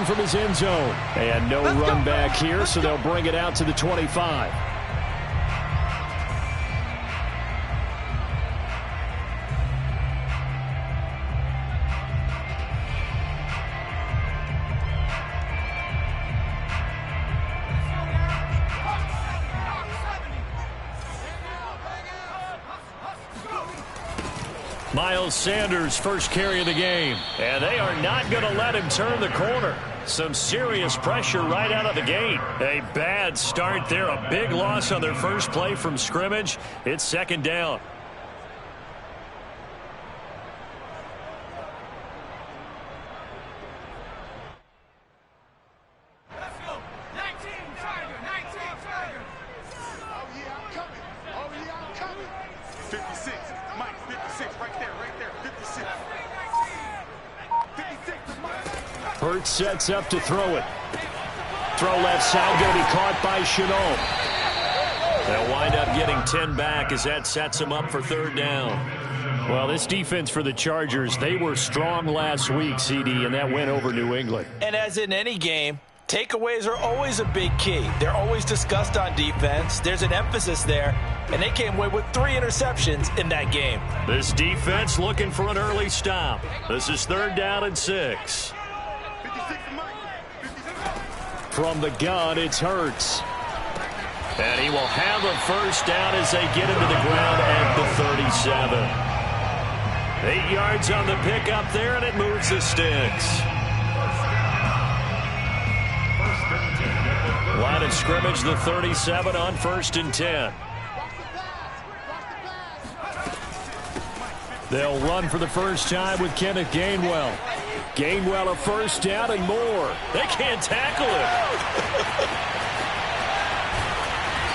in from his end zone. And no run back here, so they'll bring it out to the 25. Miles Sanders, first carry of the game. And they are not going to let him turn the corner. Some serious pressure right out of the gate. A bad start there. A big loss on their first play from scrimmage. It's second down. Hurts sets up to throw it. Throw left side, going to be caught by Chenault. They'll wind up getting 10 back as that sets them up for third down. Well, this defense for the Chargers, they were strong last week, CD, and that went over New England. And as in any game, takeaways are always a big key. They're always discussed on defense. There's an emphasis there, and they came away with 3 interceptions in that game. This defense looking for an early stop. This is third down and 6. From the gun, it's Hurts. And he will have a first down as they get into the ground at the 37. 8 yards on the pickup there, and it moves the sticks. Line of scrimmage, the 37 on 1st and 10. They'll run for the first time with Kenneth Gainwell. Gainwell a first down and more. They can't tackle him.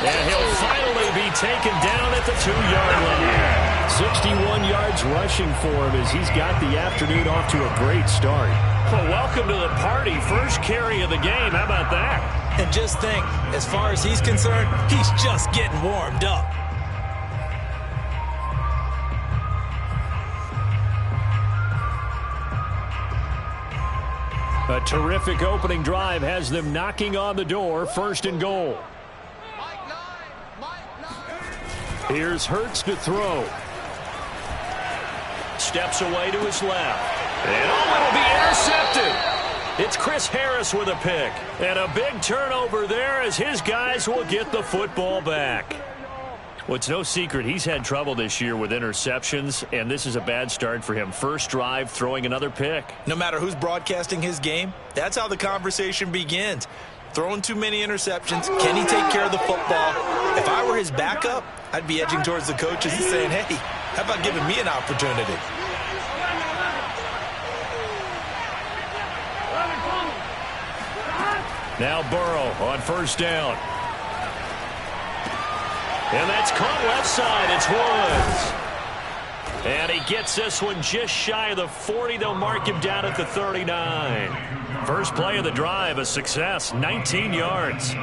And he'll finally be taken down at the 2-yard line. 61 yards rushing for him as he's got the afternoon off to a great start. Well, welcome to the party. First carry of the game. How about that? And just think, as far as he's concerned, he's just getting warmed up. A terrific opening drive has them knocking on the door. 1st and goal. Here's Hurts to throw. Steps away to his left. And it'll be intercepted. It's Chris Harris with a pick. And a big turnover there as his guys will get the football back. Well, it's no secret he's had trouble this year with interceptions, and this is a bad start for him. First drive, throwing another pick. No matter who's broadcasting his game, that's how the conversation begins. Throwing too many interceptions, can he take care of the football? If I were his backup, I'd be edging towards the coaches and saying, hey, how about giving me an opportunity? Now Burrow on first down. And that's caught left side. It's Woods. And he gets this one just shy of the 40. They'll mark him down at the 39. First play of the drive, a success, 19 yards.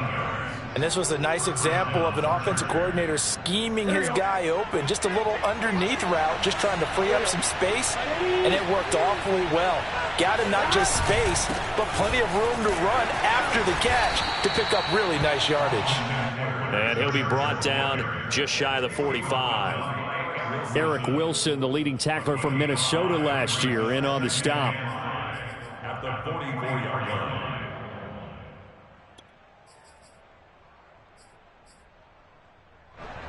And this was a nice example of an offensive coordinator scheming his guy open. Just a little underneath route, just trying to free up some space, and it worked awfully well. Got him not just space, but plenty of room to run after the catch to pick up really nice yardage. And he'll be brought down just shy of the 45. Eric Wilson, the leading tackler from Minnesota last year, in on the stop. At the 44-yard line.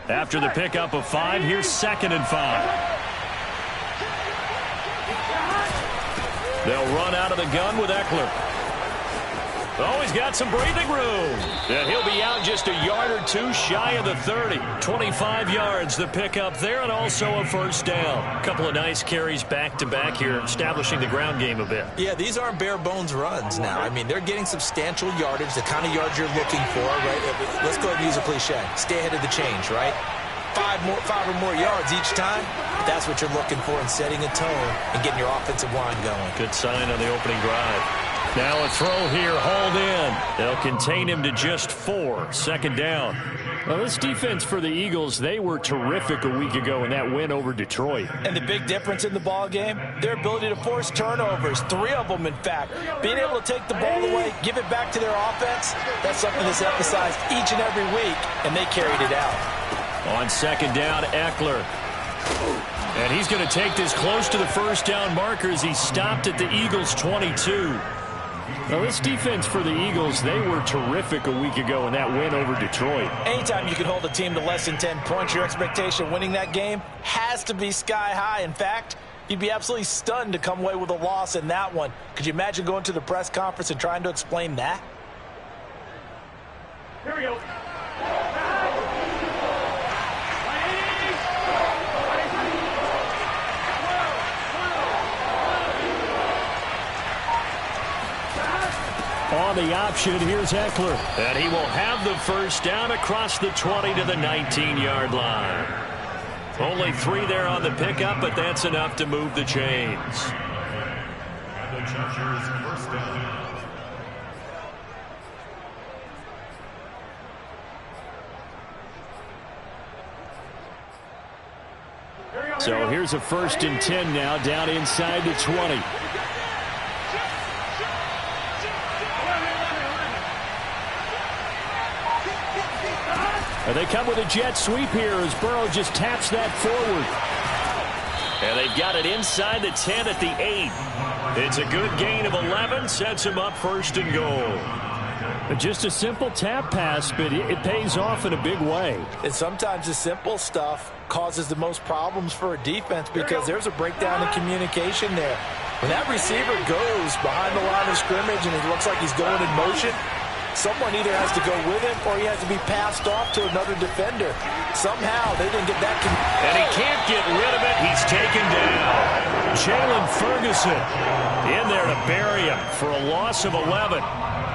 After the pickup of 5, here's 2nd and 5. They'll run out of the gun with Eckler. Oh, he's got some breathing room. And he'll be out just a yard or two shy of the 30. 25 yards, the pickup there, and also a first down. A couple of nice carries back-to-back here, establishing the ground game a bit. Yeah, these aren't bare-bones runs now. I mean, they're getting substantial yardage, the kind of yards you're looking for, right? Let's go ahead and use a cliche. Stay ahead of the change, right? Five or more yards each time. That's what you're looking for in setting a tone and getting your offensive line going. Good sign on the opening drive. Now a throw here, hauled in. They'll contain him to just 4. Second down. Well, this defense for the Eagles, they were terrific a week ago in that win over Detroit. And the big difference in the ball game, their ability to force turnovers, 3 of them in fact. Being able to take the ball away, give it back to their offense, that's something that's emphasized each and every week, and they carried it out. On second down, Eckler. And he's going to take this close to the first down marker as he stopped at the Eagles' 22. Well, this defense for the Eagles, they were terrific a week ago in that win over Detroit. Anytime you can hold a team to less than 10 points, your expectation of winning that game has to be sky high. In fact, you'd be absolutely stunned to come away with a loss in that one. Could you imagine going to the press conference and trying to explain that? Here we go. On the option, here's Eckler. And he will have the first down across the 20 to the 19-yard line. Only 3 there on the pickup, but that's enough to move the chains. And the Chargers first down. So here's a 1st and 10 now, down inside the 20. And they come with a jet sweep here as Burrow just taps that forward. And they've got it inside the 10 at the 8. It's a good gain of 11, sets him up 1st and goal. Just a simple tap pass, but it pays off in a big way. And sometimes the simple stuff causes the most problems for a defense because there's a breakdown in communication there. When that receiver goes behind the line of scrimmage and it looks like he's going in motion, someone either has to go with him or he has to be passed off to another defender. Somehow they didn't get that. And he can't get rid of it. He's taken down. Jalen Ferguson in there to bury him for a loss of 11.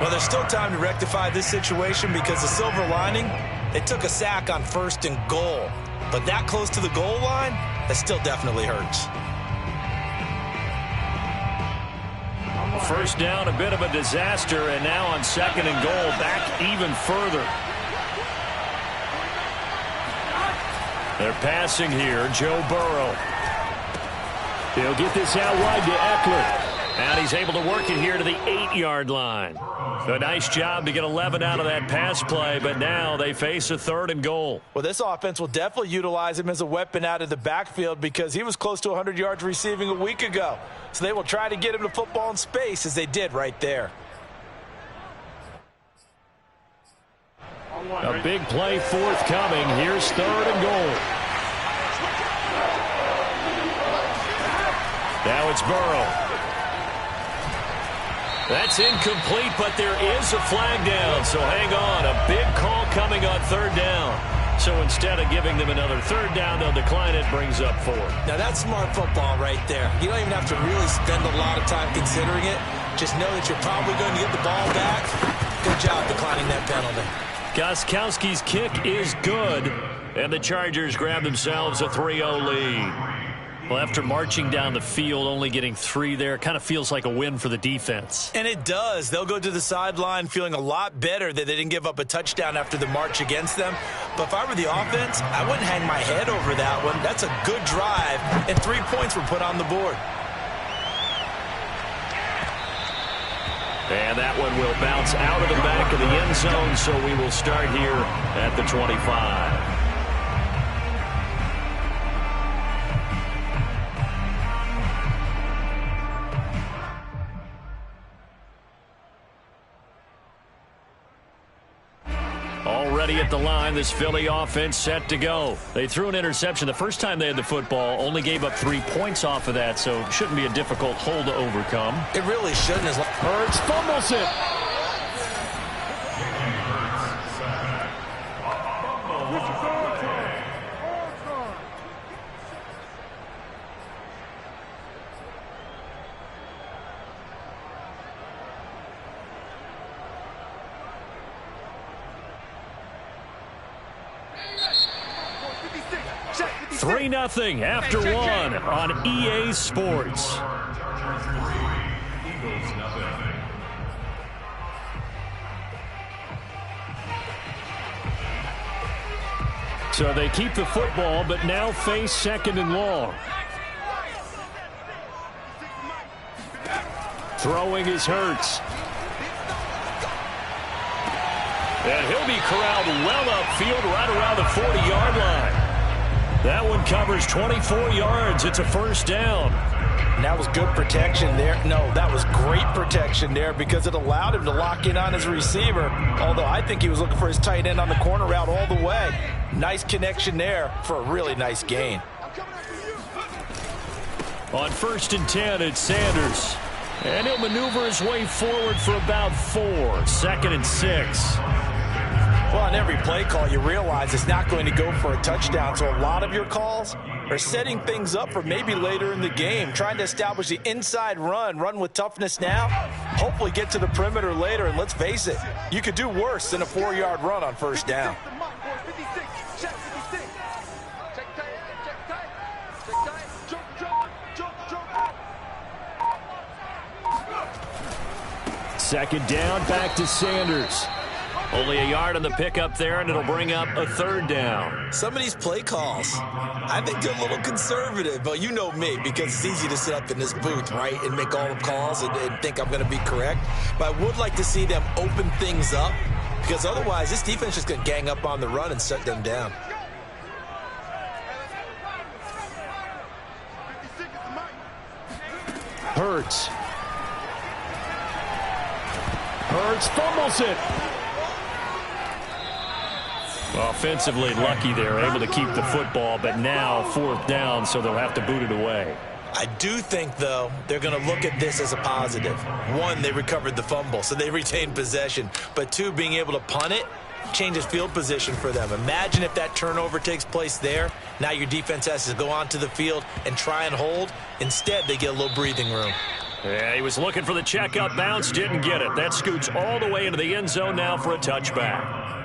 Well, there's still time to rectify this situation because the silver lining, they took a sack on 1st and goal. But that close to the goal line, that still definitely hurts. First down, a bit of a disaster, and now on 2nd and goal, back even further. They're passing here, Joe Burrow. He'll get this out wide to Eckler. And he's able to work it here to the 8-yard line. A nice job to get 11 out of that pass play, but now they face a 3rd and goal. Well, this offense will definitely utilize him as a weapon out of the backfield because he was close to 100 yards receiving a week ago. So they will try to get him to football in space as they did right there. A big play forthcoming. Here's 3rd and goal. Now it's Burrow. That's incomplete, but there is a flag down, so hang on. A big call coming on 3rd down. So instead of giving them another 3rd down, they'll decline it, brings up 4. Now that's smart football right there. You don't even have to really spend a lot of time considering it. Just know that you're probably going to get the ball back. Good job declining that penalty. Gostkowski's kick is good, and the Chargers grab themselves a 3-0 lead. Well, after marching down the field, only getting 3 there, kind of feels like a win for the defense. And it does. They'll go to the sideline feeling a lot better that they didn't give up a touchdown after the march against them. But if I were the offense, I wouldn't hang my head over that one. That's a good drive, and 3 points were put on the board. And that one will bounce out of the back of the end zone, so we will start here at the 25. Already at the line, this Philly offense set to go. They threw an interception the first time they had the football, only gave up 3 points off of that, so shouldn't be a difficult hole to overcome. It really shouldn't. Hurts fumbles it. Three 3-0 after 1 on EA Sports. So they keep the football, but now face 2nd and long. Throwing is Hurts. And he'll be corralled well upfield right around the 40-yard line. That one covers 24 yards. It's a first down. And that was good protection there. No, that was great protection there because it allowed him to lock in on his receiver. Although I think he was looking for his tight end on the corner route all the way. Nice connection there for a really nice gain. On 1st and 10, it's Sanders. And he'll maneuver his way forward for about 4. 2nd and 6. Well, on every play call, you realize it's not going to go for a touchdown. So a lot of your calls are setting things up for maybe later in the game, trying to establish the inside run with toughness now, hopefully get to the perimeter later. And let's face it, you could do worse than a 4-yard run on 1st down. Second down, back to Sanders. Only a yard on the pickup there, and it'll bring up a 3rd down. Some of these play calls, I think they're a little conservative. But you know me, because it's easy to sit up in this booth, right, and make all the calls and think I'm going to be correct. But I would like to see them open things up, because otherwise this defense is going to gang up on the run and shut them down. Hurts. Hurts fumbles it. Offensively lucky they're able to keep the football, but now 4th down, so they'll have to boot it away. I do think, though, they're going to look at this as a positive. 1, they recovered the fumble, so they retained possession. But 2, being able to punt it changes field position for them. Imagine if that turnover takes place there. Now your defense has to go onto the field and try and hold. Instead, they get a little breathing room. Yeah, he was looking for the checkout bounce, didn't get it. That scoots all the way into the end zone now for a touchback.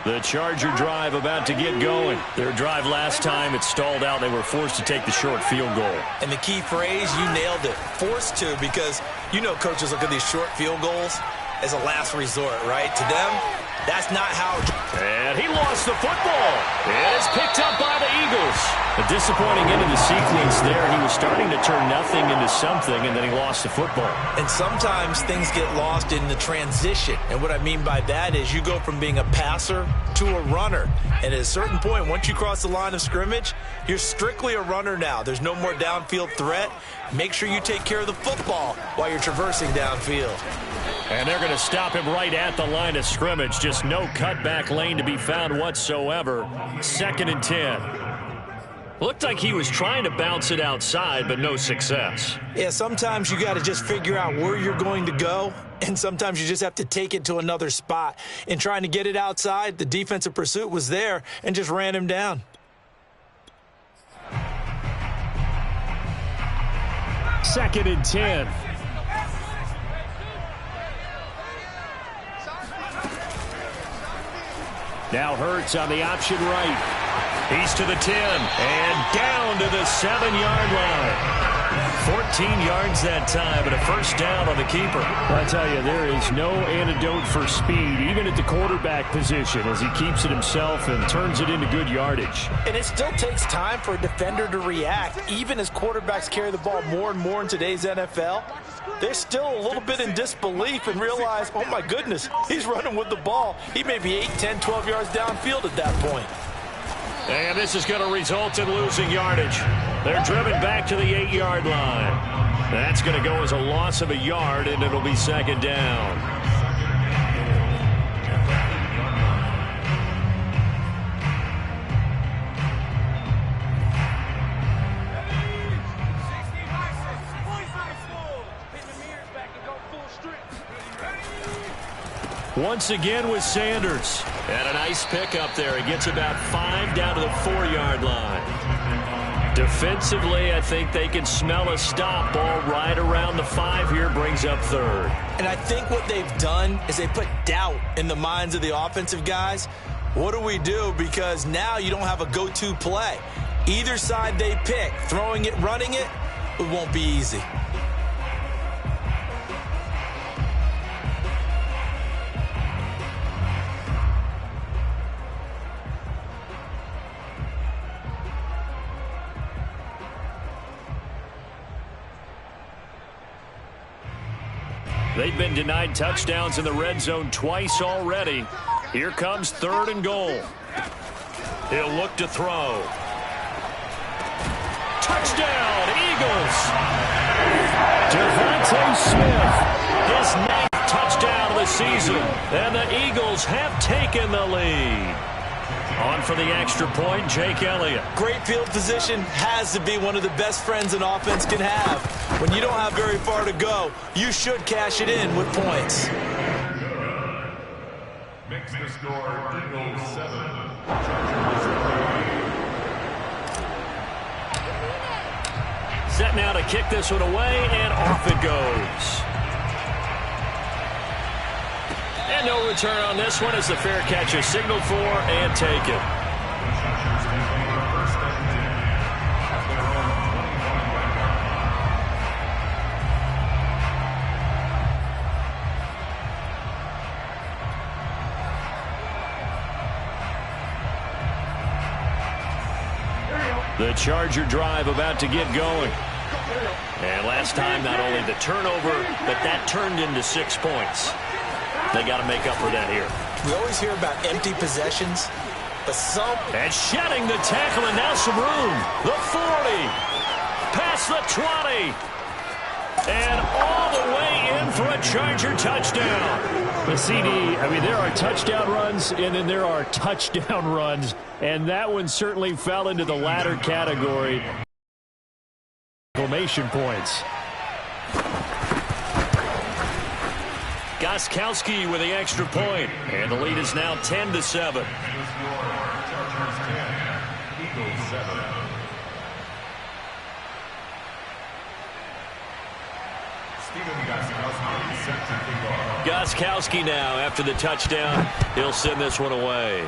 The Charger drive about to get going. Their drive last time, it stalled out. They were forced to take the short field goal. And the key phrase, you nailed it, forced to, because you know coaches look at these short field goals as a last resort, right? To them, that's not how. And he lost the football. And it's picked up by the Eagles. A disappointing end of the sequence there. He was starting to turn nothing into something, and then he lost the football. And sometimes things get lost in the transition. And what I mean by that is you go from being a passer to a runner. And at a certain point, once you cross the line of scrimmage, you're strictly a runner now. There's no more downfield threat. Make sure you take care of the football while you're traversing downfield. And they're going to stop him right at the line of scrimmage. Just no cutback lane to be found whatsoever. 2nd and 10. Looked like he was trying to bounce it outside, but no success. Yeah, sometimes you got to just figure out where you're going to go, and sometimes you just have to take it to another spot. In trying to get it outside, the defensive pursuit was there and just ran him down. Second and 10. Now Hurts on the option right. He's to the 10 and down to the 7-yard line. 14 yards that time, and a first down on the keeper. I tell you, there is no antidote for speed, even at the quarterback position, as he keeps it himself and turns it into good yardage. And it still takes time for a defender to react, even as quarterbacks carry the ball more and more in today's NFL. They're still a little bit in disbelief and realize, oh my goodness, he's running with the ball. He may be 8, 10, 12 yards downfield at that point. And this is going to result in losing yardage. They're driven back to the 8-yard line. That's going to go as a loss of a yard, and it'll be 2nd down. Once again with Sanders. And a nice pickup there. He gets about 5 down to the 4-yard line. Defensively, I think they can smell a stop. Ball right around the 5 here, brings up 3rd. And I think what they've done is they put doubt in the minds of the offensive guys. What do we do? Because now you don't have a go-to play. Either side they pick, throwing it, running it, it won't be easy. They've been denied touchdowns in the red zone twice already. Here comes 3rd and goal. He'll look to throw. Touchdown, Eagles! Devontae Smith, his 9th touchdown of the season, and the Eagles have taken the lead. On for the extra point, Jake Elliott. Great field position has to be one of the best friends an offense can have. When you don't have very far to go, you should cash it in with points. Makes the score Eagles 7. Set now to kick this one away, and off it goes. And no return on this one as the fair catch is signaled for and taken. The Charger drive about to get going. And last time, not only the turnover, but that turned into 6 points. They got to make up for that here. We always hear about empty possessions, but some... And shedding the tackle, and now some room. The 40. Past the 20. And all the way in for a Charger touchdown. The CD, I mean, there are touchdown runs, and then there are touchdown runs. And that one certainly fell into the latter category. Exclamation points. Gostkowski with the extra point, and the lead is now 10-7. Gostkowski now after the touchdown. He'll send this one away.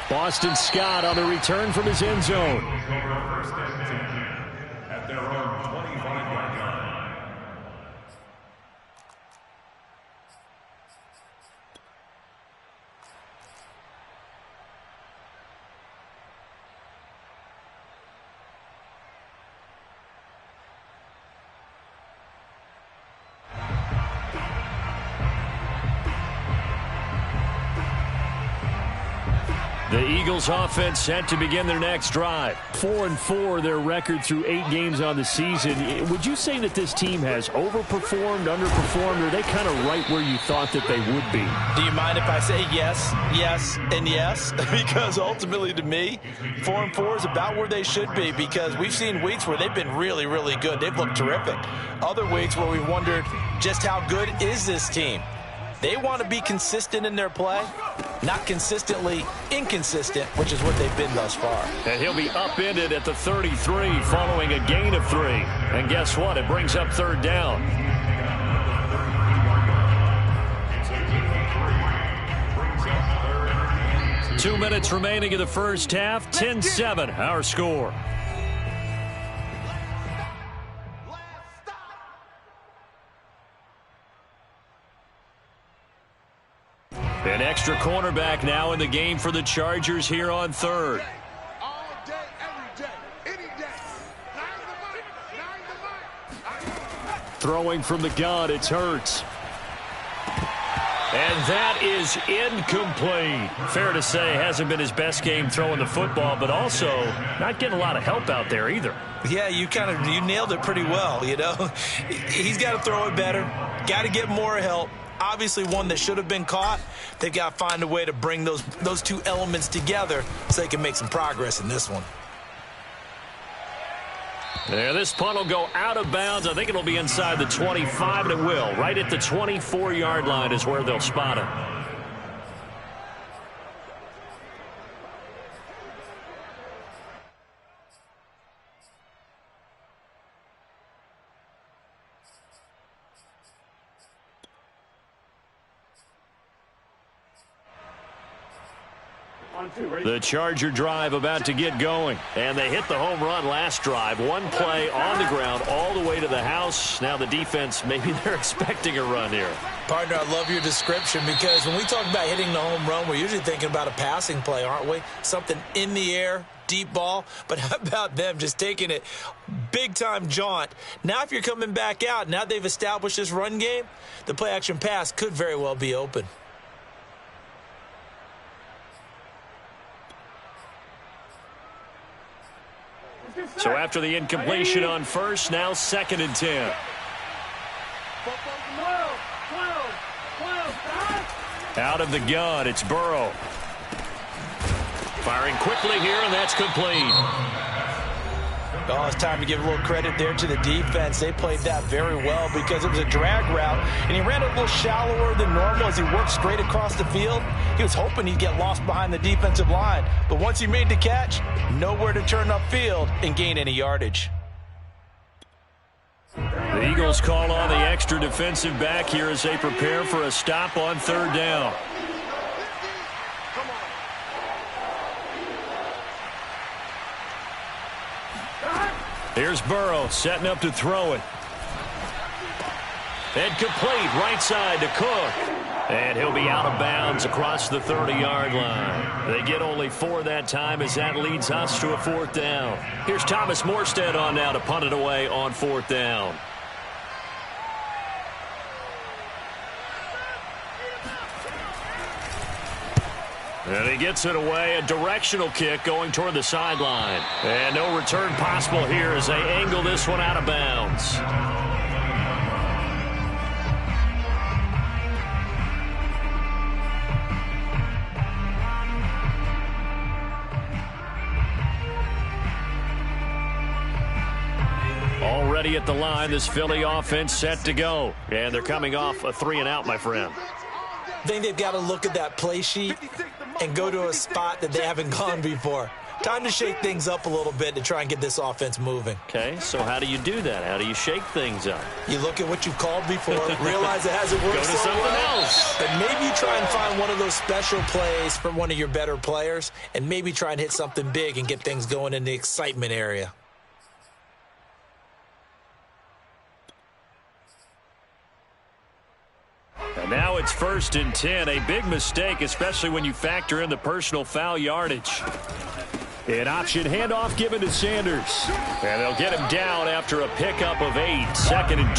Boston Scott on the return from his end zone. At their own 25-yard line. The Eagles offense set to begin their next drive. 4-4 their record through 8 games on the season. Would you say that this team has overperformed, underperformed, or are they kind of right where you thought that they would be? Do you mind if I say yes, yes, and yes? Because ultimately to me, 4-4 is about where they should be, because we've seen weeks where they've been really, really good. They've looked terrific. Other weeks where we've wondered just how good is this team? They want to be consistent in their play, not consistently inconsistent, which is what they've been thus far. And he'll be upended at the 33 following a gain of 3. And guess what? It brings up 3rd down. Two minutes remaining in the first half. 10-7, our score. An extra cornerback now in the game for the Chargers here on 3rd. All day, every day, any day. Throwing from the gun, it's Hurts. And that is incomplete. Fair to say, hasn't been his best game throwing the football, but also not getting a lot of help out there either. Yeah, you nailed it pretty well, you know. He's got to throw it better, got to get more help. Obviously one that should have been caught. They've got to find a way to bring those two elements together so they can make some progress in this one. There, this punt will go out of bounds. I think it'll be inside the 25, and it will. Right at the 24-yard line is where they'll spot it. The Charger drive about to get going. And they hit the home run last drive. One play on the ground all the way to the house. Now the defense, maybe they're expecting a run here. Partner, I love your description because when we talk about hitting the home run, we're usually thinking about a passing play, aren't we? Something in the air, deep ball. But how about them just taking it big-time jaunt? Now if you're coming back out, now they've established this run game, the play-action pass could very well be open. So after the incompletion on first, now 2nd and 10. Out of the gun, it's Burrow. Firing quickly here, and that's complete. Oh, it's time to give a little credit there to the defense. They played that very well because it was a drag route, and he ran a little shallower than normal as he worked straight across the field. He was hoping he'd get lost behind the defensive line, but once he made the catch, nowhere to turn upfield and gain any yardage. The Eagles call on the extra defensive back here as they prepare for a stop on 3rd down. Here's Burrow setting up to throw it. And complete right side to Cook. And he'll be out of bounds across the 30-yard line. They get only 4 that time as that leads us to a 4th down. Here's Thomas Morstead on now to punt it away on 4th down. And he gets it away, a directional kick going toward the sideline. And no return possible here as they angle this one out of bounds. Already at the line, this Philly offense set to go. And they're coming off a 3-and-out, my friend. I think they've got to look at that play sheet and go to a spot that they haven't gone before. Time to shake things up a little bit to try and get this offense moving. Okay, so how do you do that? How do you shake things up? You look at what you've called before, realize it hasn't worked so well, but maybe you try and find one of those special plays from one of your better players and maybe try and hit something big and get things going in the excitement area. And now it's 1st and 10, a big mistake, especially when you factor in the personal foul yardage. An option handoff given to Sanders. And they'll get him down after a pickup of 8, 2nd and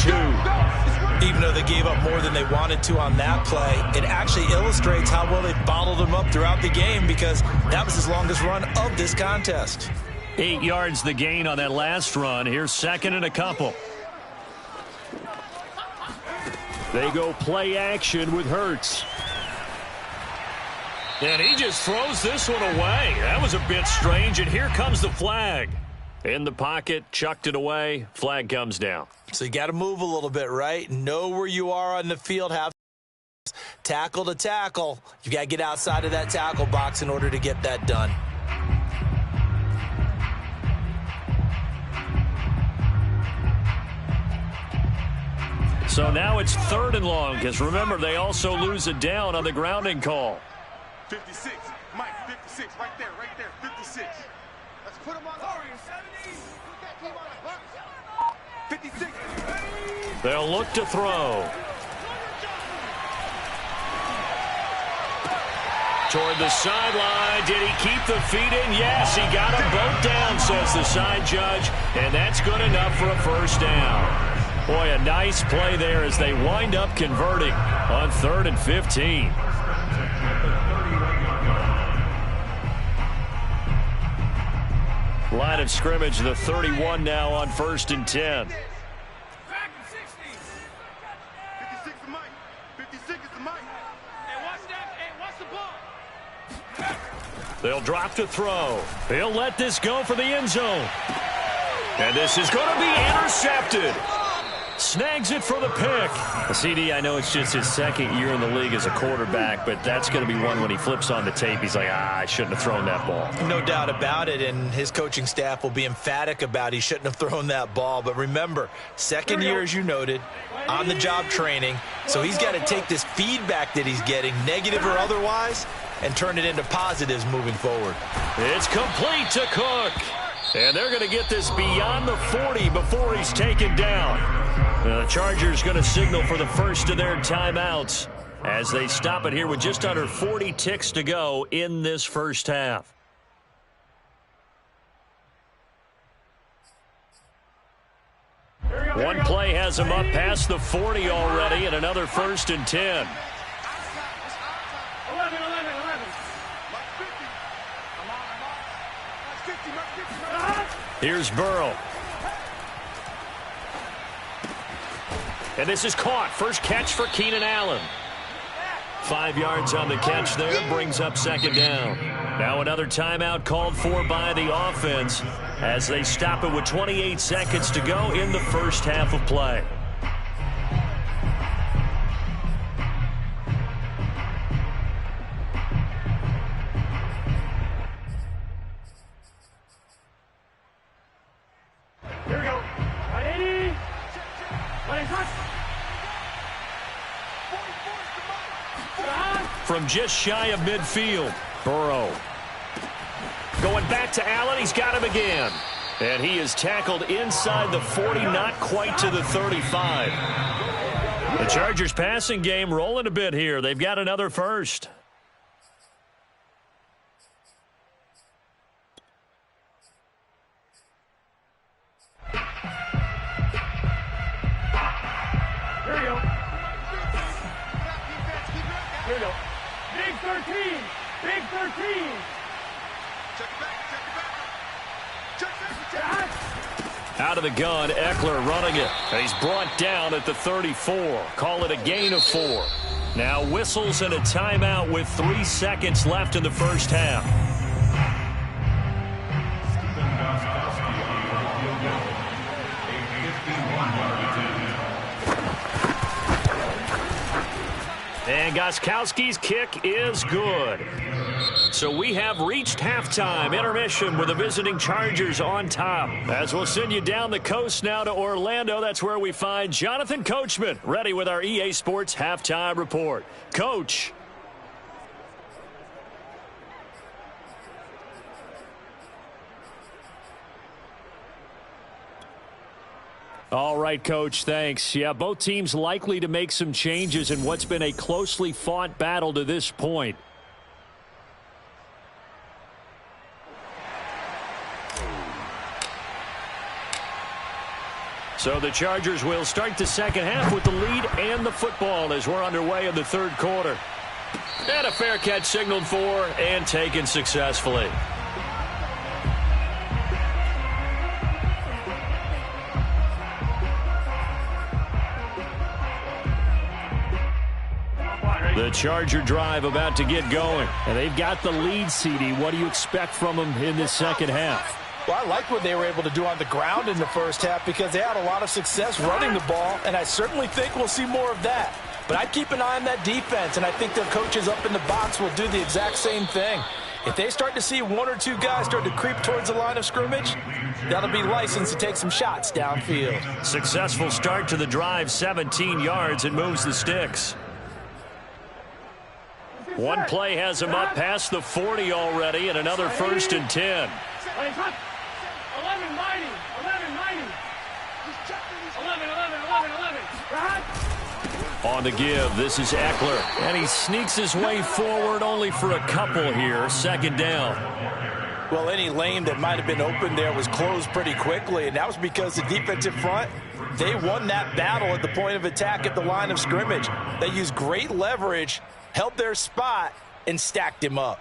2. Even though they gave up more than they wanted to on that play, it actually illustrates how well they bottled him up throughout the game because that was his longest run of this contest. 8 yards the gain on that last run. Here's 2nd and a couple. They go play action with Hurts. And he just throws this one away. That was a bit strange, and here comes the flag. In the pocket, chucked it away, flag comes down. So you got to move a little bit, right? Know where you are on the field, have tackle to tackle. You got to get outside of that tackle box in order to get that done. So now it's 3rd and long, because remember, they also lose it down on the grounding call. 56, Mike, 56, right there, 56. Let's put him on the 70. Put that team on the 56. They'll look to throw. Toward the sideline. Did he keep the feet in? Yes, he got them both down, says the side judge, and that's good enough for a 1st down. Boy, a nice play there as they wind up converting on 3rd and 15. Line of scrimmage, the 31 now on 1st and 10. 56 is Mike. 56 is the Mike. Hey, watch that. Hey, watch the ball. They'll drop to throw. He'll let this go for the end zone. And this is going to be intercepted. Snags it for the pick. CD, I know it's just his 2nd year in the league as a quarterback, but that's going to be one when he flips on the tape. He's like, I shouldn't have thrown that ball. No doubt about it, and his coaching staff will be emphatic about he shouldn't have thrown that ball. But remember, 2nd year, as you noted, on-the-job training, so he's got to take this feedback that he's getting, negative or otherwise, and turn it into positives moving forward. It's complete to Cook. And they're going to get this beyond the 40 before he's taken down. The Chargers going to signal for the first of their timeouts as they stop it here with just under 40 ticks to go in this first half. One play has him up past the 40 already, and another 1st and 10. Here's Burrow. And this is caught. First catch for Keenan Allen. 5 yards on the catch there, brings up 2nd down. Now another timeout called for by the offense as they stop it with 28 seconds to go in the first half of play. Here we go. 180. From just shy of midfield, Burrow. Going back to Allen, he's got him again. And he is tackled inside the 40, not quite to the 35. The Chargers passing game rolling a bit here. They've got another first. Here we go. Here we go. Big 13. Big 13. Check it back. Out of the gun, Eckler running it. And he's brought down at the 34. Call it a gain of 4. Now whistles and a timeout with 3 seconds left in the first half. And Gostkowski's kick is good. So we have reached halftime intermission with the visiting Chargers on top. As we'll send you down the coast now to Orlando, that's where we find Jonathan Coachman ready with our EA Sports halftime report. Coach. All right, Coach, thanks. Yeah, both teams likely to make some changes in what's been a closely fought battle to this point. So the Chargers will start the second half with the lead and the football as we're underway in the third quarter. And a fair catch signaled for and taken successfully. The Charger drive about to get going. And they've got the lead, CD. What do you expect from them in this second half? Well, I like what they were able to do on the ground in the first half because they had a lot of success running the ball, and I certainly think we'll see more of that. But I'd keep an eye on that defense, and I think their coaches up in the box will do the exact same thing. If they start to see 1 or 2 guys start to creep towards the line of scrimmage, that'll be licensed to take some shots downfield. Successful start to the drive, 17 yards, and moves the sticks. One play has him up past the 40 already, and another 1st and 10. 11-90. 11. On the give, this is Eckler. And he sneaks his way forward only for a couple here. 2nd down. Well, any lane that might have been open there was closed pretty quickly, and that was because the defensive front, they won that battle at the point of attack at the line of scrimmage. They used great leverage, held their spot, and stacked him up.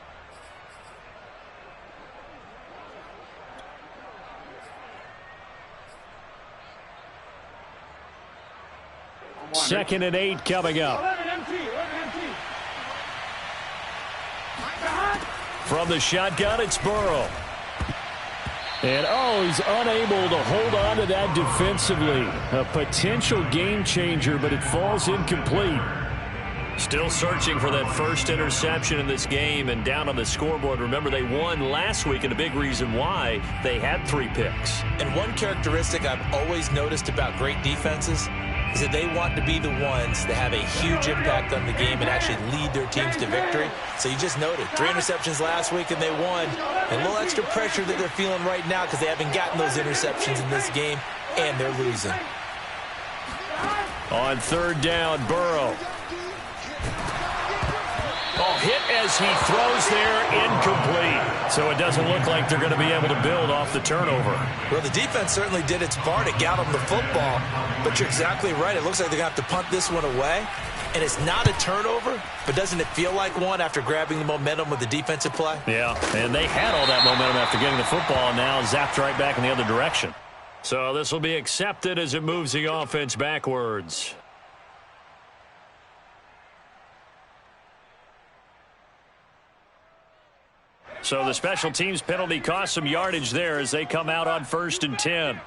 Second and 8 coming up. From the shotgun, it's Burrow. And, he's unable to hold on to that defensively. A potential game changer, but it falls incomplete. Still searching for that first interception in this game and down on the scoreboard. Remember, they won last week, and a big reason why they had 3 picks. And one characteristic I've always noticed about great defenses, is that they want to be the ones that have a huge impact on the game and actually lead their teams to victory. So you just noted 3 interceptions last week and they won. And a little extra pressure that they're feeling right now because they haven't gotten those interceptions in this game and they're losing. On 3rd down, Burrow. Oh, hit as he throws there, incomplete. So it doesn't look like they're going to be able to build off the turnover. Well, the defense certainly did its part. It got them the football. But you're exactly right. It looks like they're going to have to punt this one away. And it's not a turnover, but doesn't it feel like one after grabbing the momentum with the defensive play? Yeah, and they had all that momentum after getting the football, and now zapped right back in the other direction. So this will be accepted as it moves the offense backwards. So the special teams penalty cost some yardage there as they come out on 1st and 10.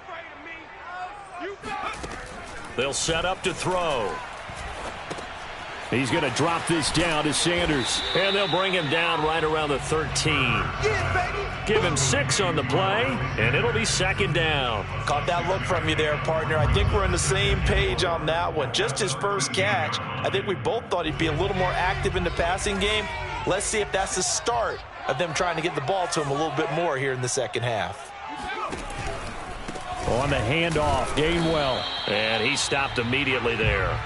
They'll set up to throw. He's going to drop this down to Sanders. And they'll bring him down right around the 13. Give him 6 on the play, and it'll be 2nd down. Caught that look from you there, partner. I think we're on the same page on that one. Just his first catch, I think we both thought he'd be a little more active in the passing game. Let's see if that's the start of them trying to get the ball to him a little bit more here in the second half. On the handoff, Gainwell. And he stopped immediately there.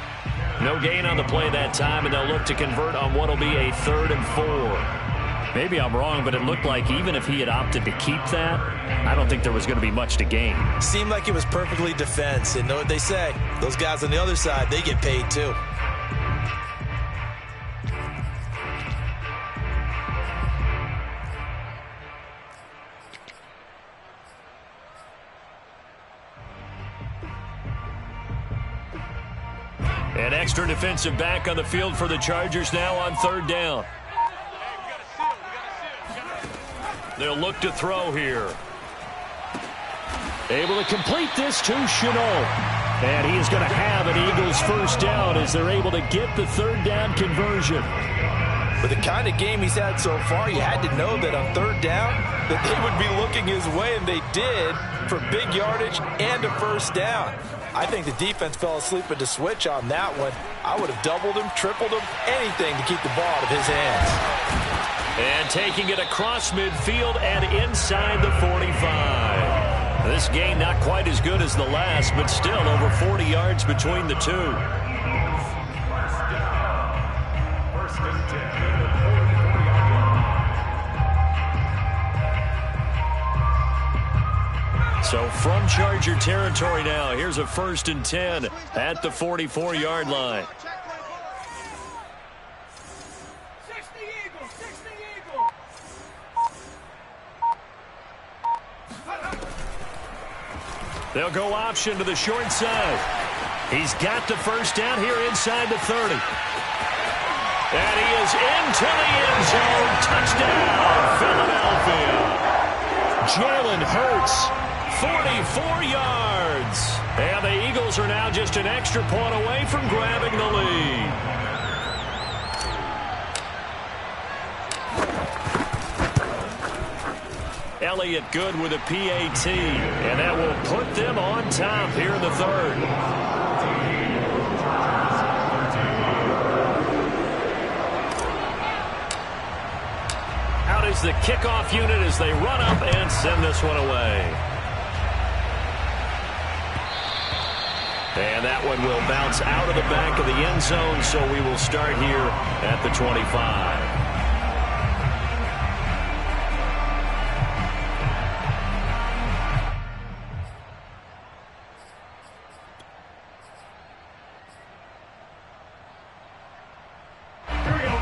No gain on the play that time, and they'll look to convert on what will be a 3rd and 4. Maybe I'm wrong, but it looked like even if he had opted to keep that, I don't think there was going to be much to gain. Seemed like it was perfectly defense. And know what they say? Those guys on the other side, they get paid too. An extra defensive back on the field for the Chargers now on 3rd down. They'll look to throw here. Able to complete this to Chenault. And he is going to have an Eagles 1st down as they're able to get the 3rd down conversion. With the kind of game he's had so far, you had to know that on 3rd down that they would be looking his way, and they did, for big yardage and a 1st down. I think the defense fell asleep at the switch on that one. I would have doubled him, tripled him, anything to keep the ball out of his hands. And taking it across midfield and inside the 45. This game not quite as good as the last, but still over 40 yards between the two. 1st and 10. So from Charger territory now, here's a 1st and 10 at the 44-yard line. 60 Eagles, 60 Eagles. They'll go option to the short side. He's got the 1st down here inside the 30. And he is into the end zone. Touchdown, Philadelphia. Jalen Hurts. 44 yards. And the Eagles are now just an extra point away from grabbing the lead. Elliott good with a PAT. And that will put them on top here in the 3rd. Out is the kickoff unit as they run up and send this one away. And that one will bounce out of the back of the end zone, so we will start here at the 25.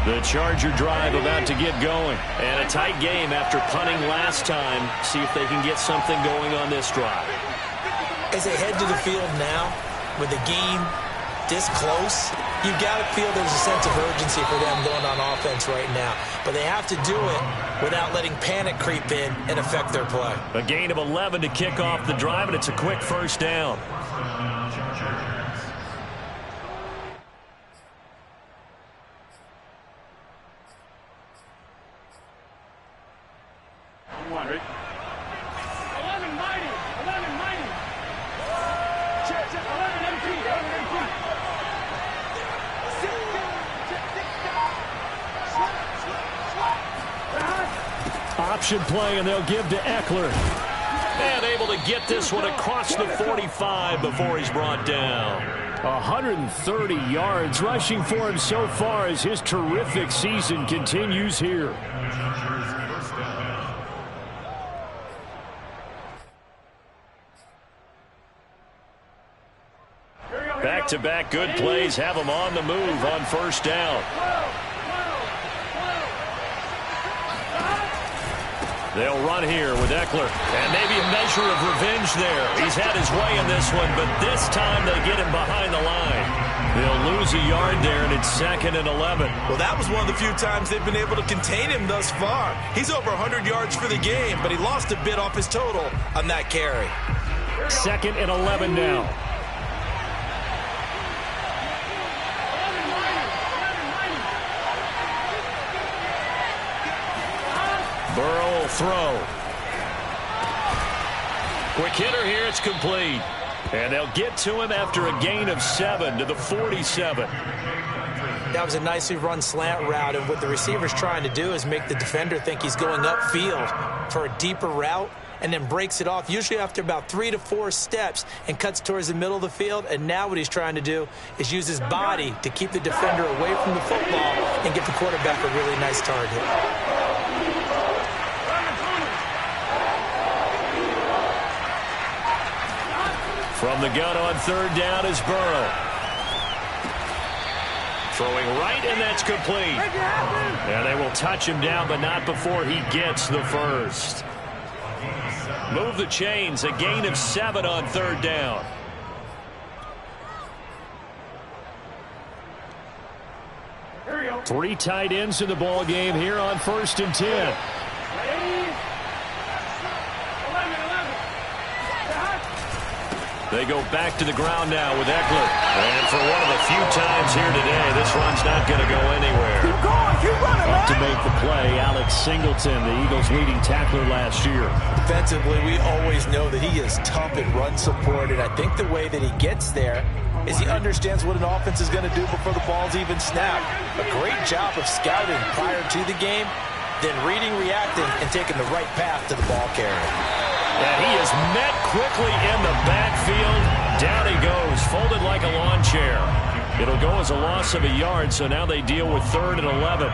The Charger drive about to get going. And a tight game after punting last time. See if they can get something going on this drive. As they head to the field now, with the game this close, you've got to feel there's a sense of urgency for them going on offense right now. But they have to do it without letting panic creep in and affect their play. A gain of 11 to kick off the drive, and it's a quick 1st down. option play, and they'll give to Eckler. And able to get this one across the 45 before he's brought down. 130 yards rushing for him so far as his terrific season continues here. Back-to-back good plays have him on the move on first down. They'll run here with Eckler. And maybe a measure of revenge there. He's had his way in this one, but this time they get him behind the line. They'll lose a yard there, and it's 2nd and 11. Well, that was one of the few times they've been able to contain him thus far. He's over 100 yards for the game, but he lost a bit off his total on that carry. 2nd and 11 now. Burrow will throw. Quick hitter here, it's complete. And they'll get to him after a gain of 7 to the 47. That was a nicely run slant route, and what the receiver's trying to do is make the defender think he's going upfield for a deeper route, and then breaks it off, usually after about 3 to 4 steps, and cuts towards the middle of the field. And now what he's trying to do is use his body to keep the defender away from the football and get the quarterback a really nice target. From the gun on 3rd down is Burrow. Throwing right, and that's complete. And they will touch him down, but not before he gets the first. Move the chains, a gain of 7 on 3rd down. Three tight ends in the ball game here on 1st and 10. They go back to the ground now with Eckler. And for one of the few times here today, this run's not going to go anywhere. Keep running, Up to make the play, Alex Singleton, the Eagles' leading tackler last year. Defensively, we always know that he is tough and run support, and I think the way that he gets there is he understands what an offense is going to do before the ball's even snapped. A great job of scouting prior to the game, then reading, reacting, and taking the right path to the ball carrier. And he is met quickly in the backfield. Down he goes, folded like a lawn chair. It'll go as a loss of a yard, so now they deal with 3rd and 11.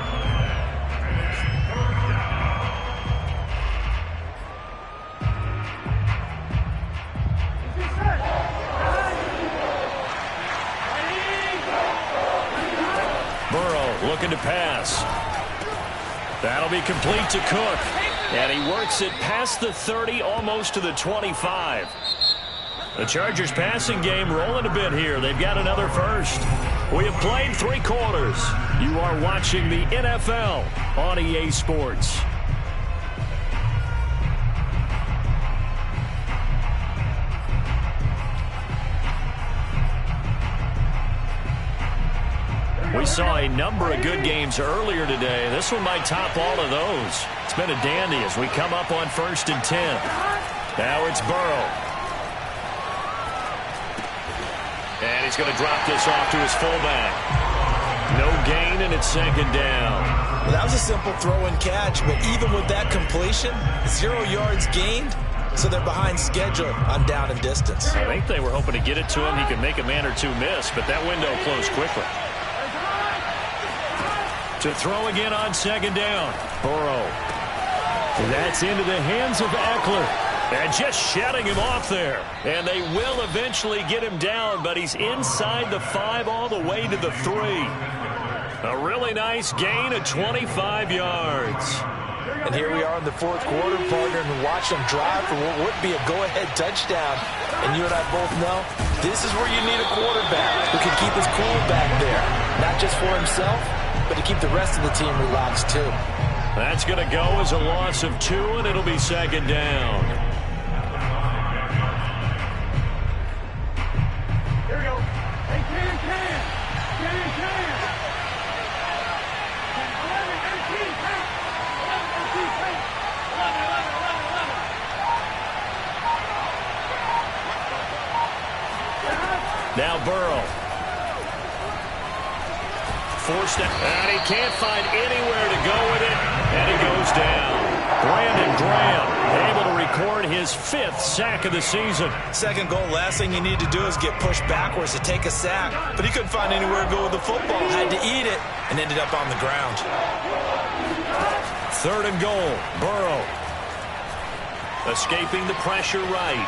Burrow looking to pass. That'll be complete to Cook. And he works it past the 30, almost to the 25. The Chargers passing game rolling a bit here. They've got another first. We have played 3 quarters. You are watching the NFL on EA Sports. We saw a number of good games earlier today. This one might top all of those. It's been a dandy as we come up on 1st and 10. Now it's Burrow. And he's going to drop this off to his fullback. No gain, and it's 2nd down. Well, that was a simple throw and catch, but even with that completion, 0 yards gained, so they're behind schedule on down and distance. I think they were hoping to get it to him. He could make a man or two miss, but that window closed quickly. To throw again on 2nd down. Burrow. That's into the hands of Eckler. And just shutting him off there. And they will eventually get him down, but he's inside the 5 all the way to the 3. A really nice gain of 25 yards. And here we are in the 4th quarter, partner, and watch them drive for what would be a go-ahead touchdown. And you and I both know this is where you need a quarterback who can keep his cool back there. Not just for himself, but to keep the rest of the team relaxed too. That's going to go as a loss of 2, and it'll be 2nd down. Here we go. Hey, can. 11, 18, 11, 18, 11. Now Burrow. Forced it, and he can't find anywhere to go with it, and he goes down. Brandon Graham able to record his 5th sack of the season. Second goal, last thing you need to do is get pushed backwards to take a sack. But he couldn't find anywhere to go with the football. Had to eat it and ended up on the ground. 3rd and goal. Burrow. Escaping the pressure right.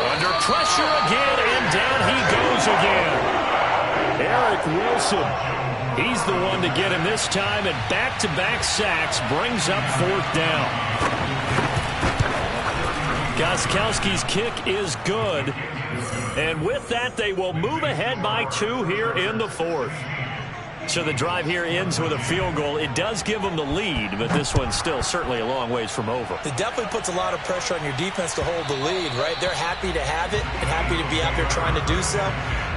Under pressure again, and down he goes again. Eric Wilson. He's the one to get him this time, and back-to-back sacks brings up 4th down. Gostkowski's kick is good. And with that, they will move ahead by 2 here in the 4th. So the drive here ends with a field goal. It does give them the lead, but this one's still certainly a long ways from over. It definitely puts a lot of pressure on your defense to hold the lead, right? They're happy to have it and happy to be out there trying to do so.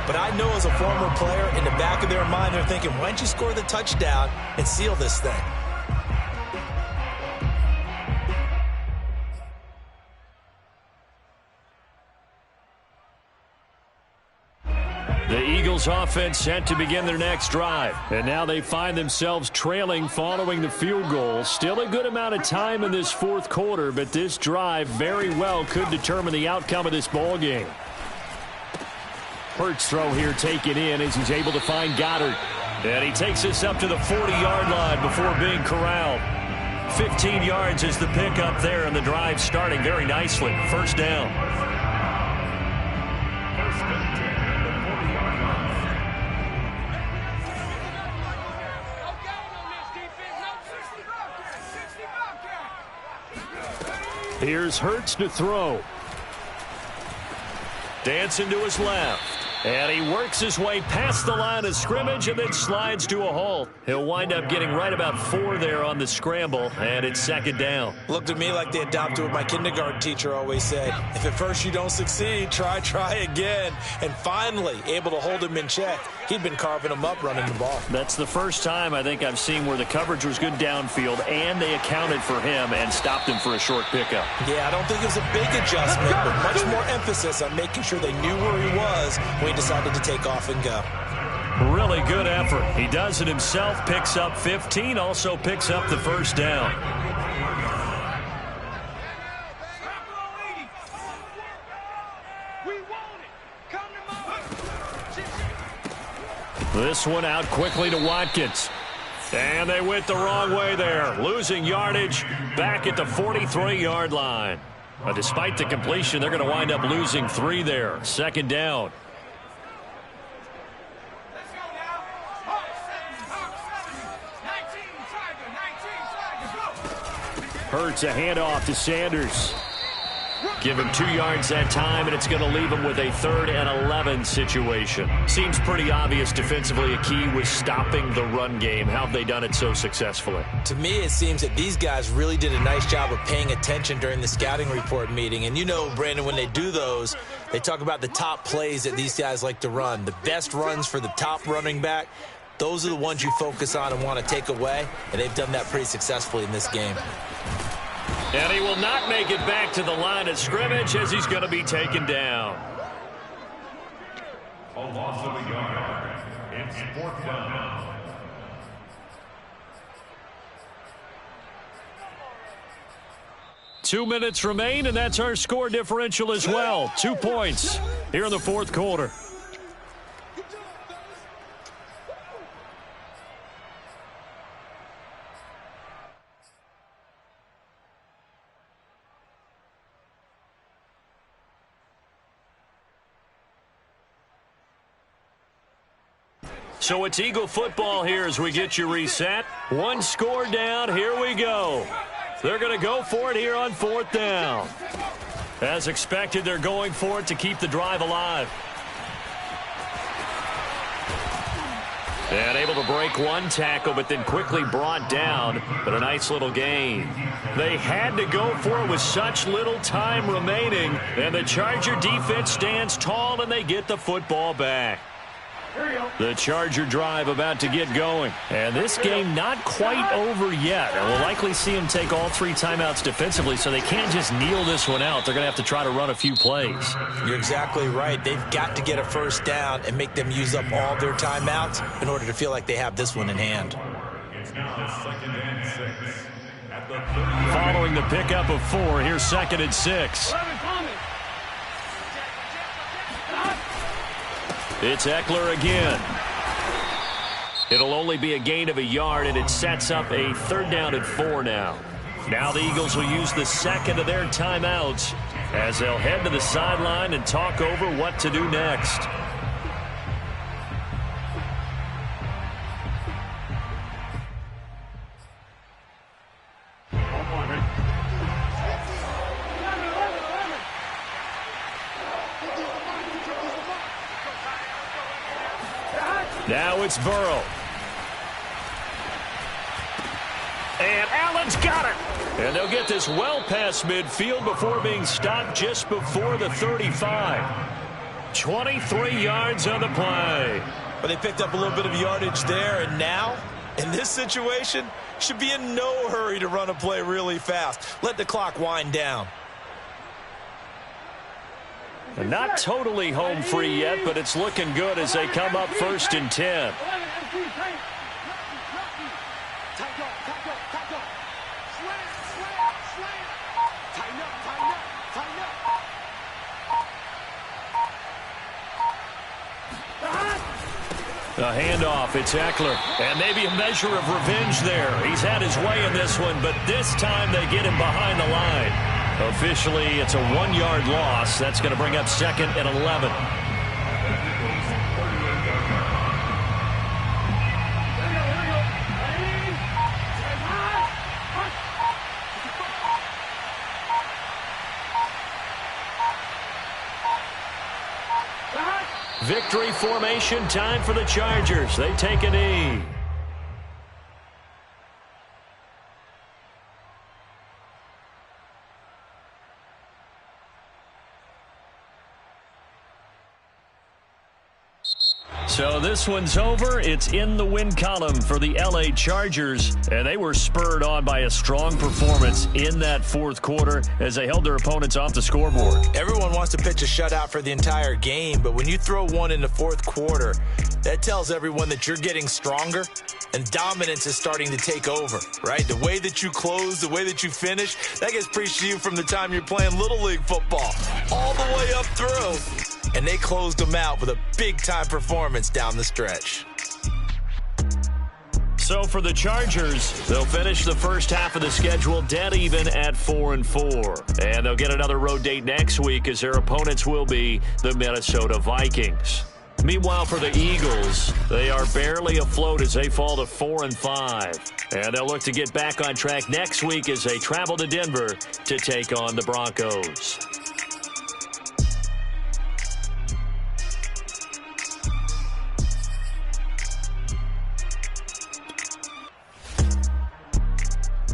But I know as a former player, in the back of their mind, they're thinking, why don't you score the touchdown and seal this thing? The Eagles offense set to begin their next drive. And now they find themselves trailing following the field goal. Still a good amount of time in this 4th quarter, but this drive very well could determine the outcome of this ball game. Hurts throw here taken in as he's able to find Goddard. And he takes us up to the 40-yard line before being corralled. 15 yards is the pickup there, and the drive starting very nicely. 1st down. Here's Hurts to throw. Dancing to his left. And he works his way past the line of scrimmage and then slides to a halt. He'll wind up getting right about 4 there on the scramble, and it's 2nd down. Looked at me like they adopted what my kindergarten teacher always said. If at first you don't succeed, try again. And finally, able to hold him in check. He'd been carving him up running the ball. That's the first time I think I've seen where the coverage was good downfield, and they accounted for him and stopped him for a short pickup. Yeah, I don't think it was a big adjustment, but much more emphasis on making sure they knew where he was when he decided to take off and go. Really good effort. He does it himself, picks up 15, also picks up the 1st down. This one out quickly to Watkins. And they went the wrong way there. Losing yardage back at the 43-yard line. But despite the completion, they're going to wind up losing 3 there. 2nd down. Hurts a handoff to Sanders. Give him 2 yards that time, and it's going to leave him with a 3rd and 11 situation. Seems pretty obvious defensively a key was stopping the run game. How have they done it so successfully? To me, it seems that these guys really did a nice job of paying attention during the scouting report meeting. And you know, Brandon, when they do those, they talk about the top plays that these guys like to run. The best runs for the top running back, those are the ones you focus on and want to take away. And they've done that pretty successfully in this game. And he will not make it back to the line of scrimmage as he's going to be taken down. A loss of a yard. It's 4th down. Two minutes remain, and that's our score differential as well. 2 points here in the 4th quarter. So it's Eagle football here as we get you reset. 1 score down. Here we go. They're going to go for it here on 4th down. As expected, they're going for it to keep the drive alive. And able to break 1 tackle, but then quickly brought down. But a nice little gain. They had to go for it with such little time remaining. And the Charger defense stands tall, and they get the football back. The Charger drive about to get going. And this game not quite over yet. And we'll likely see them take all 3 timeouts defensively, so they can't just kneel this one out. They're going to have to try to run a few plays. You're exactly right. They've got to get a 1st down and make them use up all their timeouts in order to feel like they have this one in hand. It's now 2nd and 6. Following the pickup of 4, here's 2nd and 6. It's Eckler again. It'll only be a gain of a yard, and it sets up a 3rd down and 4 now. Now the Eagles will use the second of their timeouts as they'll head to the sideline and talk over what to do next. Now it's Burrow. And Allen's got it. And they'll get this well past midfield before being stopped just before the 35. 23 yards on the play. But they picked up a little bit of yardage there, and now, in this situation, should be in no hurry to run a play really fast. Let the clock wind down. And not totally home free yet, but it's looking good as they come up 1st and 10. A handoff, it's Eckler, and maybe a measure of revenge there. He's had his way in this one, but this time they get him behind the line. Officially, it's a 1-yard loss. That's going to bring up 2nd and 11. Victory formation, time for the Chargers. They take a knee. So this one's over. It's in the win column for the LA Chargers, and they were spurred on by a strong performance in that 4th quarter as they held their opponents off the scoreboard. Everyone wants to pitch a shutout for the entire game, but when you throw one in the 4th quarter, that tells everyone that you're getting stronger and dominance is starting to take over, right? The way that you close, the way that you finish, that gets preached to you from the time you're playing Little League football all the way up through. And they closed them out with a big-time performance down the stretch. So for the Chargers, they'll finish the first half of the schedule dead even at 4-4. And they'll get another road date next week as their opponents will be the Minnesota Vikings. Meanwhile, for the Eagles, they are barely afloat as they fall to 4-5. And they'll look to get back on track next week as they travel to Denver to take on the Broncos.